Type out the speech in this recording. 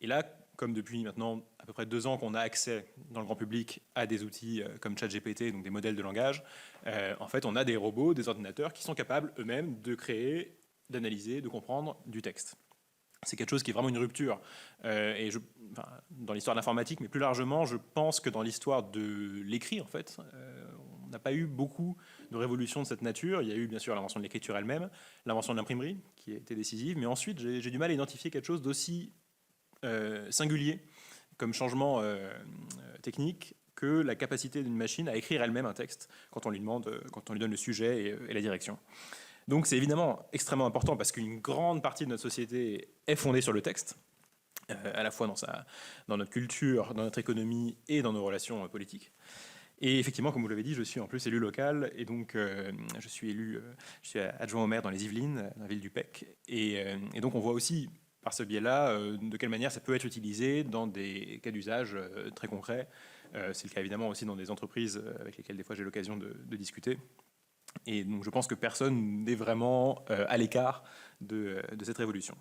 Et là, comme depuis maintenant à peu près 2 ans qu'on a accès dans le grand public à des outils comme ChatGPT, donc des modèles de langage, en fait, on a des robots, des ordinateurs qui sont capables eux-mêmes de créer, d'analyser, de comprendre du texte. C'est quelque chose qui est vraiment une rupture. Enfin, dans l'histoire de l'informatique, mais plus largement, je pense que dans l'histoire de l'écrit, en fait, on n'a pas eu beaucoup de révolutions de cette nature. Il y a eu bien sûr l'invention de l'écriture elle-même, l'invention de l'imprimerie, qui a été décisive, mais ensuite, j'ai du mal à identifier quelque chose d'aussi singulier comme changement technique que la capacité d'une machine à écrire elle-même un texte quand on lui demande, quand on lui donne le sujet et la direction. Donc c'est évidemment extrêmement important parce qu'une grande partie de notre société est fondée sur le texte, à la fois dans notre culture, dans notre économie et dans nos relations politiques. Et effectivement, comme vous l'avez dit, je suis en plus élu local et donc je suis adjoint au maire dans les Yvelines, dans la ville du Pec. Et donc on voit aussi par ce biais-là de quelle manière ça peut être utilisé dans des cas d'usage très concrets. C'est le cas évidemment aussi dans des entreprises avec lesquelles des fois j'ai l'occasion de discuter. Et donc je pense que personne n'est vraiment à l'écart de cette révolution.